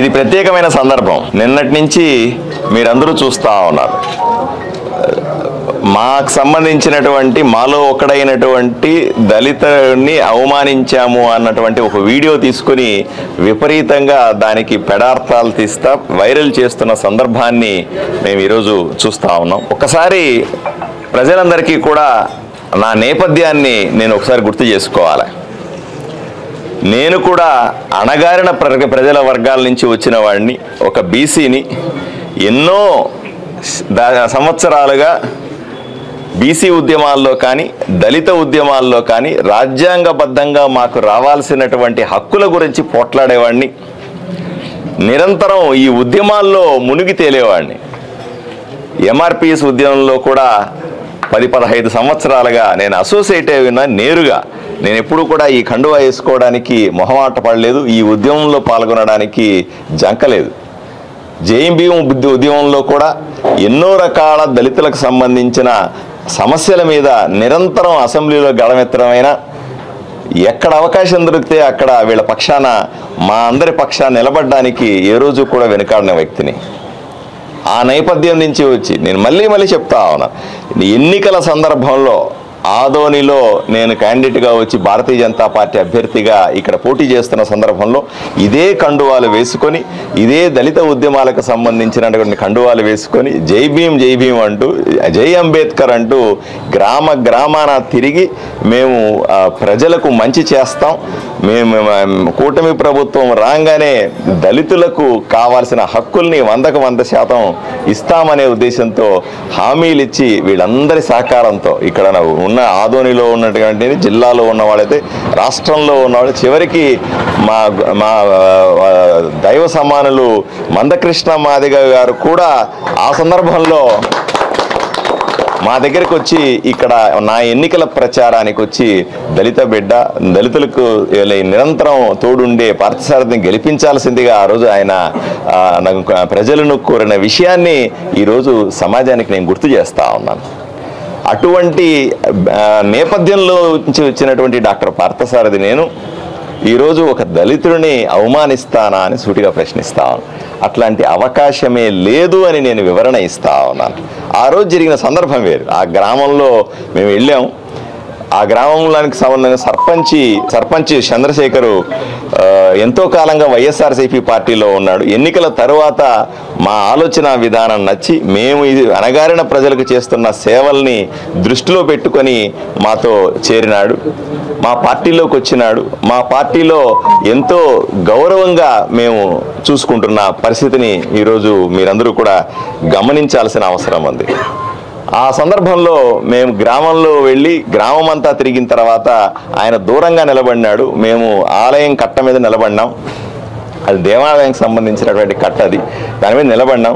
ఇది ప్రత్యేకమైన సందర్భం. నిన్నటి నుంచి మీరందరూ చూస్తూ ఉన్నారు. మాకు సంబంధించినటువంటి మాలో ఒక్కడైనటువంటి దళితుని అవమానించాము అన్నటువంటి ఒక వీడియో తీసుకుని విపరీతంగా దానికి పెడార్థాలు తీస్తా వైరల్ చేస్తున్న సందర్భాన్ని మేము ఈరోజు చూస్తూ ఉన్నాం. ఒక్కసారి ప్రజలందరికీ కూడా నా నేపథ్యాన్ని నేను ఒకసారి గుర్తు చేసుకోవాలి. నేను కూడా అణగారిన ప్రజల వర్గాల నుంచి వచ్చిన వాడిని, ఒక బీసీని. ఎన్నో సంవత్సరాలుగా బీసీ ఉద్యమాల్లో కానీ దళిత ఉద్యమాల్లో కానీ రాజ్యాంగబద్ధంగా మాకు రావాల్సినటువంటి హక్కుల గురించి పోట్లాడేవాడిని. నిరంతరం ఈ ఉద్యమాల్లో మునిగి తేలేవాడిని. ఎంఆర్పిఎస్ ఉద్యమంలో కూడా 10-15 సంవత్సరాలుగా నేను అసోసియేట్ అయినా నేరుగా. నేను ఎప్పుడు కూడా ఈ కండువా వేసుకోవడానికి మొహమాట పడలేదు, ఈ ఉద్యమంలో పాల్గొనడానికి జంకలేదు. జేఎంబీఎం ఉద్యమంలో కూడా ఎన్నో రకాల దళితులకు సంబంధించిన సమస్యల మీద నిరంతరం అసెంబ్లీలో గళమెత్తడమైనా ఎక్కడ అవకాశం దొరికితే అక్కడ వీళ్ళ పక్షాన, మా అందరి పక్షాన నిలబడడానికి ఏ రోజు కూడా వెనుకాడిన వ్యక్తిని. ఆ నేపథ్యం నుంచి వచ్చి నేను మళ్ళీ చెప్తా ఉన్నా, ఎన్నికల సందర్భంలో ఆదోనిలో నేను క్యాండిడేట్గా వచ్చి భారతీయ జనతా పార్టీ అభ్యర్థిగా ఇక్కడ పోటీ చేస్తున్న సందర్భంలో ఇదే కండువాలు వేసుకొని, ఇదే దళిత ఉద్యమాలకు సంబంధించినటువంటి కండువాలు వేసుకొని జై భీమ్ అంటూ, జై అంబేద్కర్ అంటూ గ్రామాన తిరిగి మేము ప్రజలకు మంచి చేస్తాం, మేము కూటమి ప్రభుత్వం రాగానే దళితులకు కావాల్సిన హక్కుల్ని 100% ఇస్తామనే ఉద్దేశంతో హామీలు ఇచ్చి వీళ్ళందరి సహకారంతో ఇక్కడ ఉన్న ఆదోనిలో ఉన్నటువంటి జిల్లాలో ఉన్నవాళ్ళైతే రాష్ట్రంలో ఉన్నవాళ్ళు, చివరికి మా దైవ సమానులు మందకృష్ణ మాదిగ గారు కూడా ఆ సందర్భంలో మా దగ్గరికి వచ్చి ఇక్కడ నా ఎన్నికల ప్రచారానికి వచ్చి దళిత బిడ్డ, దళితులకు నిరంతరం తోడుండే పార్థసారథిని గెలిపించాల్సిందిగా ఆ రోజు ఆయన ప్రజలను కోరిన విషయాన్ని ఈరోజు సమాజానికి నేను గుర్తు చేస్తా ఉన్నాను. అటువంటి నేపథ్యంలో నుంచి వచ్చినటువంటి డాక్టర్ పార్థసారథి నేను ఈరోజు ఒక దళితుడిని అవమానిస్తానా అని సూటిగా ప్రశ్నిస్తాను. అట్లాంటి అవకాశమే లేదు అని నేను వివరణ ఇస్తా ఉన్నాను. ఆ రోజు జరిగిన సందర్భం వేరు. ఆ గ్రామంలో మేము వెళ్ళాం. ఆ గ్రామంలోనికి సంబంధించిన సర్పంచ్ చంద్రశేఖరు ఎంతో కాలంగా వైఎస్ఆర్సీపీ పార్టీలో ఉన్నాడు. ఎన్నికల తరువాత మా ఆలోచన విధానం నచ్చి మేము ఇది అణగారిన ప్రజలకు చేస్తున్న సేవల్ని దృష్టిలో పెట్టుకొని మాతో చేరినాడు, మా పార్టీలోకి వచ్చినాడు. మా పార్టీలో ఎంతో గౌరవంగా మేము చూసుకుంటున్న పరిస్థితిని ఈరోజు మీరందరూ కూడా గమనించాల్సిన అవసరం ఉంది. ఆ సందర్భంలో మేము గ్రామంలో వెళ్ళి గ్రామం అంతా తిరిగిన తర్వాత ఆయన దూరంగా నిలబడినాడు. మేము ఆలయం కట్ట మీద నిలబడినాం. అది దేవాలయానికి సంబంధించినటువంటి కట్ట, అది దాని మీద నిలబడినాం.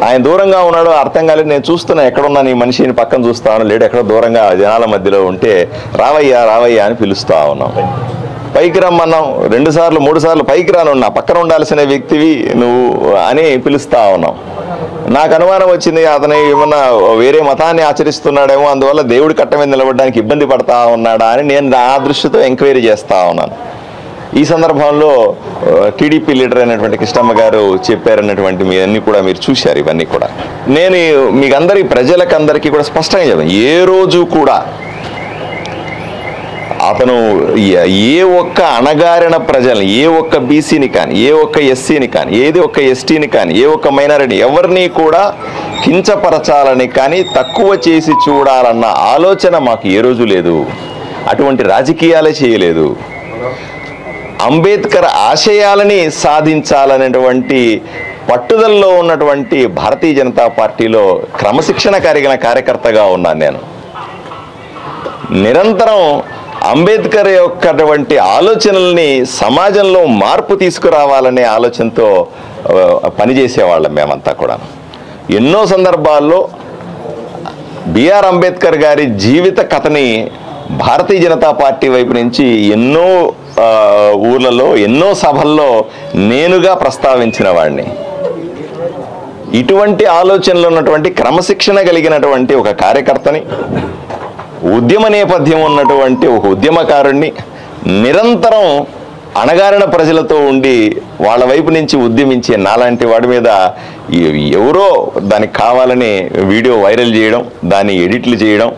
ఆయన దూరంగా ఉన్నాడు, అర్థం కాలేదు. నేను చూస్తున్నా ఎక్కడున్నా నీ మనిషిని పక్కన చూస్తాను, లేడు ఎక్కడో దూరంగా జనాల మధ్యలో ఉంటే రావయ్యా అని పిలుస్తూ ఉన్నాం. పైకి రమ్మన్నాం. 2 సార్లు 3 సార్లు పైకి రానున్నా, పక్కన ఉండాల్సిన వ్యక్తివి నువ్వు అని పిలుస్తా ఉన్నాం. నాకు అనుమానం వచ్చింది, అతను ఏమన్నా వేరే మతాన్ని ఆచరిస్తున్నాడేమో, అందువల్ల దేవుడి కట్ట మీద నిలబడడానికి ఇబ్బంది పడతా ఉన్నాడా అని నేను ఆ దృష్టితో ఎంక్వైరీ చేస్తూ ఉన్నాను. ఈ సందర్భంలో టీడీపీ లీడర్ అయినటువంటి కృష్ణమ్మ గారు చెప్పారన్నటువంటి మీ కూడా మీరు చూశారు. ఇవన్నీ కూడా నేను మీకు ప్రజలకందరికీ కూడా స్పష్టంగా చెప్పాను. ఏ రోజు కూడా అతను ఏ ఒక్క అణగారిన ప్రజల్ని, ఏ ఒక్క బీసీని కానీ, ఏ ఒక్క ఎస్సీని కానీ, ఏది ఒక్క ఎస్టీని కానీ, ఏ ఒక్క మైనారిటీ ఎవరిని కూడా కించపరచాలని కానీ తక్కువ చేసి చూడాలన్న ఆలోచన మాకు ఏ రోజు లేదు. అటువంటి రాజకీయాలే చేయలేదు. అంబేద్కర్ ఆశయాలని సాధించాలనేటువంటి పట్టుదలలో ఉన్నటువంటి భారతీయ జనతా పార్టీలో క్రమశిక్షణ కలిగిన కార్యకర్తగా ఉన్నాను నేను. నిరంతరం అంబేద్కర్ యొక్కటువంటి ఆలోచనల్ని సమాజంలో మార్పు తీసుకురావాలనే ఆలోచనతో పనిచేసేవాళ్ళం మేమంతా కూడా. ఎన్నో సందర్భాల్లో బిఆర్ అంబేద్కర్ గారి జీవిత కథని భారతీయ జనతా పార్టీ వైపు నుంచి ఎన్నో ఊర్లలో, ఎన్నో సభల్లో నేనుగా ప్రస్తావించిన వాడిని. ఇటువంటి ఆలోచనలు ఉన్నటువంటి క్రమశిక్షణ కలిగినటువంటి ఒక కార్యకర్తని, ఉద్యమ నేపథ్యం ఉన్నటువంటి ఒక ఉద్యమకారుణ్ణి, నిరంతరం అణగారిన ప్రజలతో ఉండి వాళ్ళ వైపు నుంచి ఉద్యమించే నాలాంటి వాడి మీద ఎవరో దానికి కావాలని వీడియో వైరల్ చేయడం, దాన్ని ఎడిట్లు చేయడం,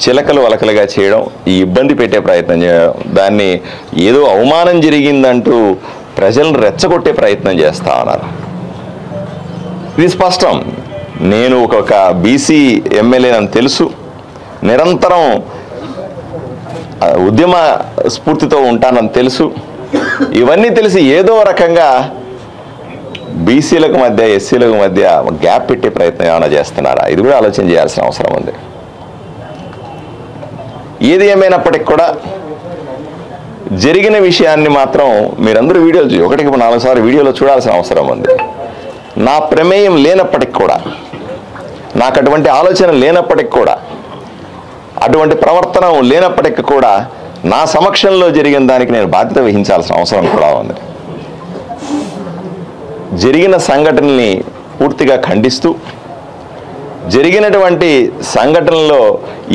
చిలకలు వలకలుగా చేయడం, ఈ ఇబ్బంది పెట్టే ప్రయత్నం చేయడం, దాన్ని ఏదో అవమానం జరిగిందంటూ ప్రజలను రెచ్చగొట్టే ప్రయత్నం చేస్తా ఉన్నారు. ఇది స్పష్టం. నేను ఒక బీసీ ఎమ్మెల్యేనని తెలుసు, నిరంతరం ఉద్యమ స్ఫూర్తితో ఉంటానని తెలుసు. ఇవన్నీ తెలిసి ఏదో రకంగా బీసీలకు మధ్య ఎస్సీలకు మధ్య గ్యాప్ పెట్టే ప్రయత్నం ఏమైనా చేస్తున్నారా? ఇది కూడా ఆలోచన చేయాల్సిన అవసరం ఉంది. ఏది ఏమైనప్పటికి కూడా జరిగిన విషయాన్ని మాత్రం మీరందరూ వీడియోలు 1-4 సార్లు వీడియోలో చూడాల్సిన అవసరం ఉంది. నా ప్రమేయం లేనప్పటికి కూడా, నాకు అటువంటి ఆలోచన లేనప్పటికి కూడా, అటువంటి ప్రవర్తన లేనప్పటికీ కూడా నా సమక్షంలో జరిగిన దానికి నేను బాధ్యత వహించాల్సిన అవసరం కూడా ఉంది. జరిగిన సంఘటనల్ని పూర్తిగా ఖండిస్తూ, జరిగినటువంటి సంఘటనలో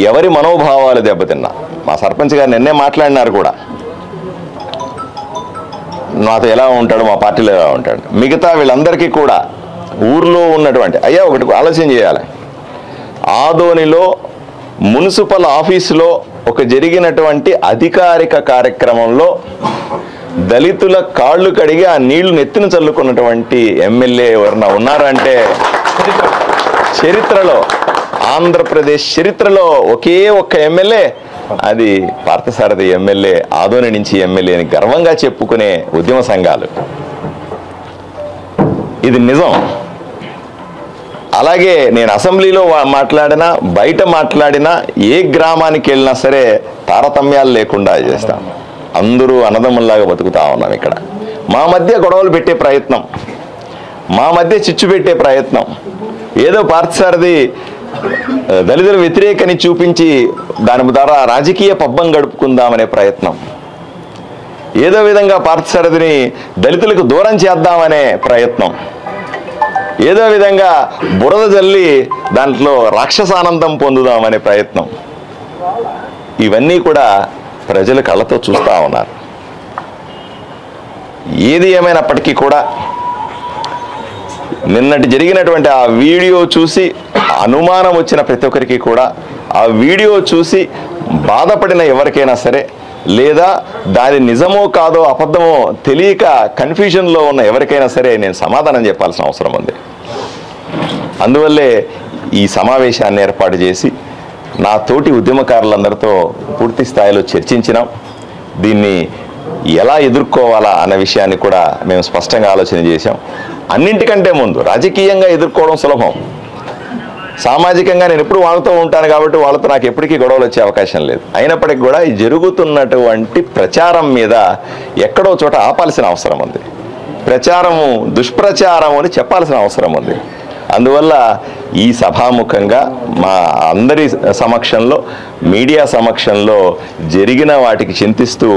ఎవరి మనోభావాలు దెబ్బతిన్నా, మా సర్పంచ్ గారు నిన్నే మాట్లాడినారు కూడా, నాతో ఎలా ఉంటాడు, మా పార్టీలో ఎలా ఉంటాడు, మిగతా వీళ్ళందరికీ కూడా ఊర్లో ఉన్నటువంటి ఒకటి ఆలోచన చేయాలి. ఆదోనిలో మున్సిపల్ ఆఫీసులో ఒక జరిగినటువంటి అధికారిక కార్యక్రమంలో దళితుల కాళ్ళు కడిగి ఆ నీళ్లు నెత్తిన చల్లుకున్నటువంటి ఎమ్మెల్యే ఎవరన్నా ఉన్నారంటే చరిత్రలో, ఆంధ్రప్రదేశ్ చరిత్రలో ఒకే ఒక్క ఎమ్మెల్యే, అది పార్థసారథి ఎమ్మెల్యే, ఆదోని నుంచి ఎమ్మెల్యే అని గర్వంగా చెప్పుకునే ఉద్యమ సంఘాలు. ఇది నిజం. అలాగే నేను అసెంబ్లీలో మాట్లాడినా, బయట మాట్లాడినా, ఏ గ్రామానికి వెళ్ళినా సరే తారతమ్యాలు లేకుండా చేస్తాం. అందరూ అన్నదమ్ముల్లాగా బతుకుతా ఉన్నాం. ఇక్కడ మా మధ్య గొడవలు పెట్టే ప్రయత్నం, మా మధ్య చిచ్చు పెట్టే ప్రయత్నం, ఏదో పార్థసారథి దళితుల వ్యతిరేకని చూపించి దాని ద్వారా రాజకీయ పబ్బం గడుపుకుందామనే ప్రయత్నం, ఏదో విధంగా పార్థసారథిని దళితులకు దూరం చేద్దామనే ప్రయత్నం, ఏదో విధంగా బురద జల్లి దాంట్లో రాక్షసానందం పొందుదామనే ప్రయత్నం, ఇవన్నీ కూడా ప్రజలు కళ్ళతో చూస్తూ ఉన్నారు. ఏది ఏమైనప్పటికీ కూడా నిన్నటి జరిగినటువంటి ఆ వీడియో చూసి అనుమానం వచ్చిన ప్రతి ఒక్కరికి కూడా, ఆ వీడియో చూసి బాధపడిన ఎవరికైనా సరే, లేదా దాని నిజమో కాదో అబద్ధమో తెలియక కన్ఫ్యూజన్లో ఉన్న ఎవరికైనా సరే నేను సమాధానం చెప్పాల్సిన అవసరం ఉంది. అందువల్లే ఈ సమావేశాన్ని ఏర్పాటు చేసి నా తోటి ఉద్యమకారులందరితో పూర్తి స్థాయిలో చర్చించినాం. దీన్ని ఎలా ఎదుర్కోవాలా అన్న విషయాన్ని కూడా మేము స్పష్టంగా ఆలోచన చేశాం. అన్నింటికంటే ముందు రాజకీయంగా ఎదుర్కోవడం సులభం, సామాజికంగా నేను ఎప్పుడు వాళ్ళతో ఉంటాను కాబట్టి వాళ్ళతో నాకు ఎప్పటికీ గొడవలు వచ్చే అవకాశం లేదు. అయినప్పటికీ కూడా ఈ జరుగుతున్నటువంటి ప్రచారం మీద ఎక్కడో చోట ఆపాల్సిన అవసరం ఉంది. ప్రచారము దుష్ప్రచారం అని చెప్పాల్సిన అవసరం ఉంది. అందువల్ల ఈ సభాముఖంగా మా అందరి సమక్షంలో, మీడియా సమక్షంలో జరిగిన వాటికి చింతిస్తూ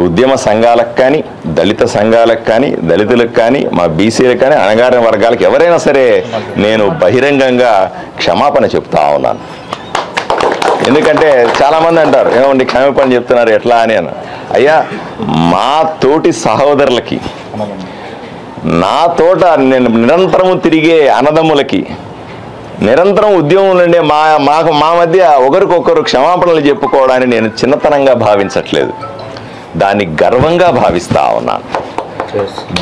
ఉద్యమ సంఘాలకు కానీ, దళిత సంఘాలకు కానీ, దళితులకు కానీ, మా బీసీలకు కానీ, అణగారిన వర్గాలకు ఎవరైనా సరే నేను బహిరంగంగా క్షమాపణ చెప్తా ఉన్నాను. ఎందుకంటే చాలామంది అంటారు, ఏమండి క్షమాపణ చెప్తున్నారు ఎట్లా అని. అయ్యా, మా తోటి సహోదరులకి, నా తోట నేను నిరంతరము తిరిగే అన్నదమ్ములకి, నిరంతరం ఉద్యమం నుండే మా మధ్య ఒకరికొకరు క్షమాపణలు చెప్పుకోవడాన్ని నేను చిన్నతనంగా భావించట్లేదు, దాన్ని గర్వంగా భావిస్తా ఉన్నాను.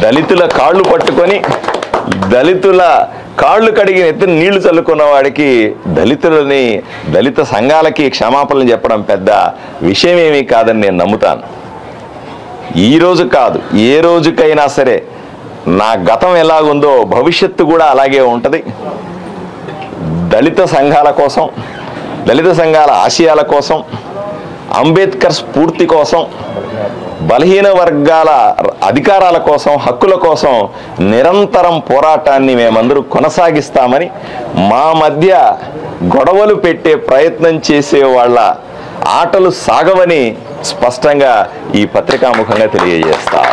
దళితుల కాళ్ళు పట్టుకొని, దళితుల కాళ్ళు కడిగి ఎత్తున నీళ్లు చల్లుకున్న వాడికి, దళిత సంఘాలకి క్షమాపణలు చెప్పడం పెద్ద విషయం ఏమీ కాదని నేను నమ్ముతాను. ఈ రోజు కాదు, ఏ రోజుకైనా సరే నా గతం ఎలాగుందో భవిష్యత్తు కూడా అలాగే ఉంటుంది. దళిత సంఘాల కోసం, దళిత సంఘాల ఆశయాల కోసం, అంబేద్కర్ స్ఫూర్తి కోసం, బలహీన వర్గాల అధికారాల కోసం, హక్కుల కోసం నిరంతరం పోరాటాన్ని మేమందరూ కొనసాగిస్తామని, మా మధ్య గొడవలు పెట్టే ప్రయత్నం చేసే వాళ్ళ ఆటలు సాగవని స్పష్టంగా ఈ పత్రికాముఖంగా తెలియజేస్తాం.